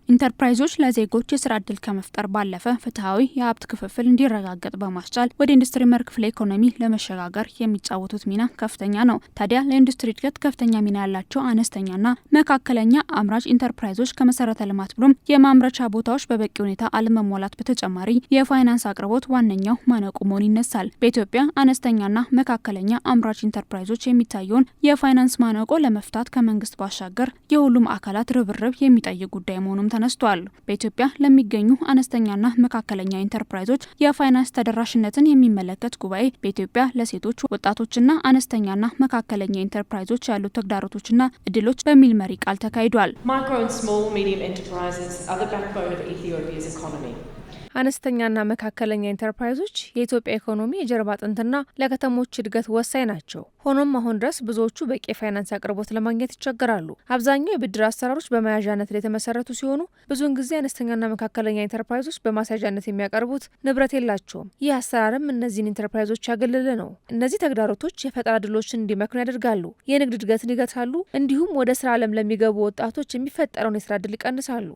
ኢንተርፕራይዞች ለዜጎች የስራ ዕድል ከመፍጠር ባለፈ ፍትሐዊ የሀብት ክፍፍል እንዲረጋገጥ በማስቻል ወደ ኢንዱስትሪ መር ክፍለ ኢኮኖሚ ለመሸጋገር የሚጫወቱት ሚና ከፍተኛ ነው። ታዲያ ለኢንዱስትሪ እድገት ከፍተኛ ሚና ያላቸው አነስተኛና መካከለኛ አምራች ኢንተርፕራይዞች ከመሰረተ ልማት ብሎም የማምረቻ ቦታዎች በበቂ ሁኔታ አለመሟላት በተጨማሪ የፋይናንስ አቅርቦት ዋነኛው ማነቆ መሆን ይነሳል። በኢትዮጵያ አነስተኛና መካከለኛ አምራች ኢንተርፕራይዞች የሚታየውን የፋይናንስ ማነቆ ለመፍታት ከመንግስት ባሻገር የሁሉም አካላት ርብርብ የሚጠይቅ ጉዳይ መሆኑም ተነስቷል። በኢትዮጵያ ለሚገኙ አነስተኛና መካከለኛ ኢንተርፕራይዞች የፋይናንስ ተደራሽነትን የሚመለከት ጉባኤ በኢትዮጵያ ለሴቶች ወጣቶችና አነስተኛና መካከለኛ ኢንተርፕራይዞች ያሉ ተግዳሮቶችና እድሎች በሚል መሪ ቃል ተካሂዷል። አነስተኛና መካከለኛ ኢንተርፕራይዞች የኢትዮጵያ ኢኮኖሚ የጀርባ አጥንትና ለከተሞች እድገት ወሳኝ ናቸው። ሆኖም አሁን ድረስ ብዙዎቹ በቂ የፋይናንስ አቅርቦት ለማግኘት ይቸገራሉ። አብዛኛው የብድር አሰራሮች በመያዣነት ላይ የተመሰረቱ ሲሆኑ ብዙውን ጊዜ አነስተኛና መካከለኛ ኢንተርፕራይዞች በማስያዣነት የሚያቀርቡት ንብረት የላቸውም። ይህ አሰራርም እነዚህን ኢንተርፕራይዞች ያገለለ ነው። እነዚህ ተግዳሮቶች የፈጠራ ዕድሎችን እንዲመክኑ ያደርጋሉ፣ የንግድ እድገትን ይገታሉ፣ እንዲሁም ወደ ስራ ዓለም ለሚገቡ ወጣቶች የሚፈጠረውን የስራ ዕድል ይቀንሳሉ።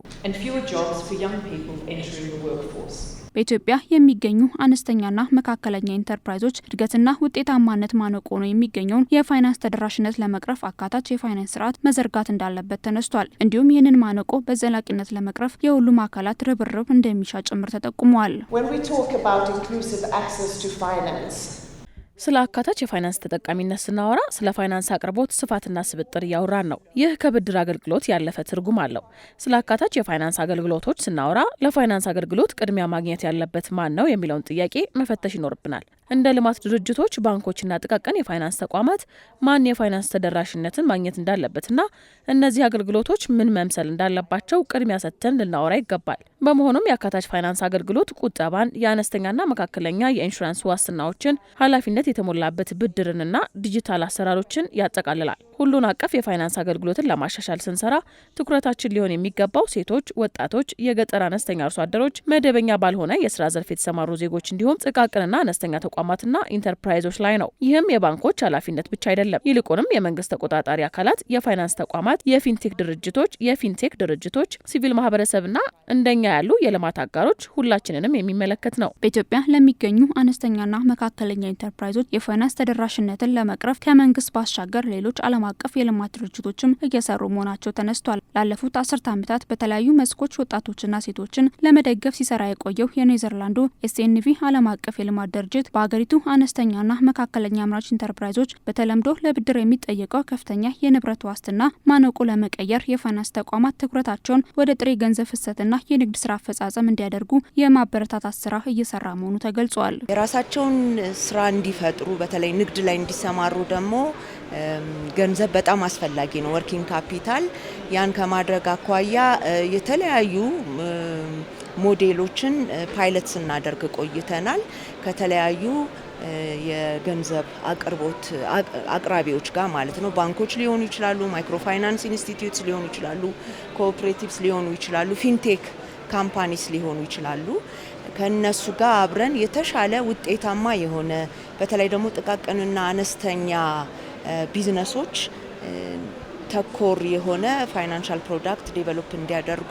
በኢትዮጵያ የሚገኙ አነስተኛና መካከለኛ ኢንተርፕራይዞች እድገትና ውጤታማነት ማነቆ ነው የሚገኘውን የፋይናንስ ተደራሽነት ለመቅረፍ አካታች የፋይናንስ ስርዓት መዘርጋት እንዳለበት ተነስቷል። እንዲሁም ይህንን ማነቆ በዘላቂነት ለመቅረፍ የሁሉም አካላት ርብርብ እንደሚሻ ጭምር ተጠቁመዋል። ስለ አካታች የፋይናንስ ተጠቃሚነት ስናወራ ስለ ፋይናንስ አቅርቦት ስፋትና ስብጥር እያወራን ነው። ይህ ከብድር አገልግሎት ያለፈ ትርጉም አለው። ስለ አካታች የፋይናንስ አገልግሎቶች ስናወራ ለፋይናንስ አገልግሎት ቅድሚያ ማግኘት ያለበት ማን ነው የሚለውን ጥያቄ መፈተሽ ይኖርብናል። እንደ ልማት ድርጅቶች፣ ባንኮችና ጥቃቅን የፋይናንስ ተቋማት ማን የፋይናንስ ተደራሽነትን ማግኘት እንዳለበትና እነዚህ አገልግሎቶች ምን መምሰል እንዳለባቸው ቅድሚያ ሰጥተን ልናወራ ይገባል። በመሆኑም የአካታች ፋይናንስ አገልግሎት ቁጠባን፣ የአነስተኛና መካከለኛ የኢንሹራንስ ዋስትናዎችን፣ ኃላፊነት የተሞላበት ብድርንና ዲጂታል አሰራሮችን ያጠቃልላል። ሁሉን አቀፍ የፋይናንስ አገልግሎትን ለማሻሻል ስንሰራ ትኩረታችን ሊሆን የሚገባው ሴቶች፣ ወጣቶች፣ የገጠር አነስተኛ አርሶ አደሮች፣ መደበኛ ባልሆነ የስራ ዘርፍ የተሰማሩ ዜጎች እንዲሁም ጥቃቅንና አነስተኛ ተቋማትና ኢንተርፕራይዞች ላይ ነው። ይህም የባንኮች ኃላፊነት ብቻ አይደለም። ይልቁንም የመንግስት ተቆጣጣሪ አካላት፣ የፋይናንስ ተቋማት፣ የፊንቴክ ድርጅቶች፣ ሲቪል ማህበረሰብና እንደኛ ያሉ የልማት አጋሮች ሁላችንንም የሚመለከት ነው። በኢትዮጵያ ለሚገኙ አነስተኛና መካከለኛ ኢንተርፕራይዞች የፋይናንስ ተደራሽነትን ለመቅረፍ ከመንግስት ባሻገር ሌሎች ዓለም አቀፍ የልማት ድርጅቶችም እየሰሩ መሆናቸው ተነስቷል። ላለፉት 10 ዓመታት በተለያዩ መስኮች ወጣቶችና ሴቶችን ለመደገፍ ሲሰራ የቆየው የኔዘርላንዱ ኤስኤንቪ ዓለም አቀፍ የልማት ድርጅት በሀገሪቱ አነስተኛና መካከለኛ አምራች ኢንተርፕራይዞች በተለምዶ ለብድር የሚጠየቀው ከፍተኛ የንብረት ዋስትና ማነቆ ለመቀየር የፋይናንስ ተቋማት ትኩረታቸውን ወደ ጥሬ ገንዘብ ፍሰትና የንግድ ስራ አፈጻጸም እንዲያደርጉ የማበረታታት ስራ እየሰራ መሆኑ ተገልጿል። የራሳቸውን ስራ እንዲፈጥሩ በተለይ ንግድ ላይ እንዲሰማሩ ደግሞ ገንዘብ በጣም አስፈላጊ ነው፣ ወርኪንግ ካፒታል። ያን ከማድረግ አኳያ የተለያዩ ሞዴሎችን ፓይለት ስናደርግ ቆይተናል። ከተለያዩ የገንዘብ አቅርቦት አቅራቢዎች ጋር ማለት ነው። ባንኮች ሊሆኑ ይችላሉ፣ ማይክሮ ፋይናንስ ኢንስቲትዩትስ ሊሆኑ ይችላሉ፣ ኮኦፕሬቲቭስ ሊሆኑ ይችላሉ፣ ፊንቴክ ካምፓኒስ ሊሆኑ ይችላሉ። ከነሱ ጋር አብረን የተሻለ ውጤታማ የሆነ በተለይ ደግሞ ጥቃቅንና አነስተኛ ቢዝነሶች ተኮር የሆነ ፋይናንሻል ፕሮዳክት ዴቨሎፕ እንዲያደርጉ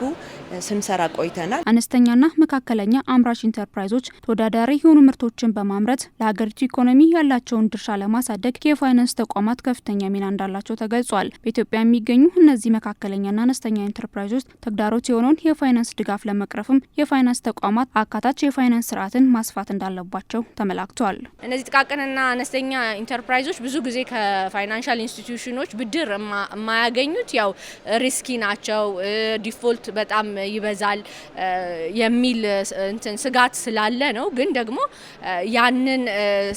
ስንሰራ ቆይተናል። አነስተኛና መካከለኛ አምራች ኢንተርፕራይዞች ተወዳዳሪ የሆኑ ምርቶችን በማምረት ለሀገሪቱ ኢኮኖሚ ያላቸውን ድርሻ ለማሳደግ የፋይናንስ ተቋማት ከፍተኛ ሚና እንዳላቸው ተገልጿል። በኢትዮጵያ የሚገኙ እነዚህ መካከለኛና አነስተኛ ኢንተርፕራይዞች ተግዳሮት የሆነውን የፋይናንስ ድጋፍ ለመቅረፍም የፋይናንስ ተቋማት አካታች የፋይናንስ ስርዓትን ማስፋት እንዳለባቸው ተመላክቷል። እነዚህ ጥቃቅንና አነስተኛ ኢንተርፕራይዞች ብዙ ጊዜ ከፋይናንሻል ኢንስቲትዩሽኖች ብድር ማያገኙት ያው ሪስኪ ናቸው፣ ዲፎልት በጣም ይበዛል የሚል ስጋት ስላለ ነው። ግን ደግሞ ያንን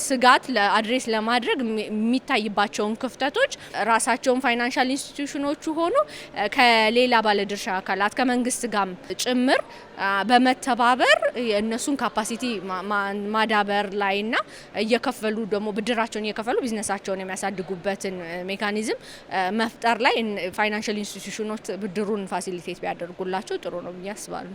ስጋት አድሬስ ለማድረግ የሚታይባቸውን ክፍተቶች ራሳቸውን ፋይናንሻል ኢንስቲትዩሽኖቹ ሆኑ ከሌላ ባለድርሻ አካላት ከመንግስት ጋር ጭምር በመተባበር የእነሱን ካፓሲቲ ማዳበር ላይና እየከፈሉ ደግሞ ብድራቸውን እየከፈሉ ቢዝነሳቸውን የሚያሳድጉበትን ሜካኒዝም መፍጠር ላይ ፋይናንሻል ኢንስቲትዩሽኖች ብድሩን ፋሲሊቴት ቢያደርጉላቸው ጥሩ ነው ብዬ አስባለሁ።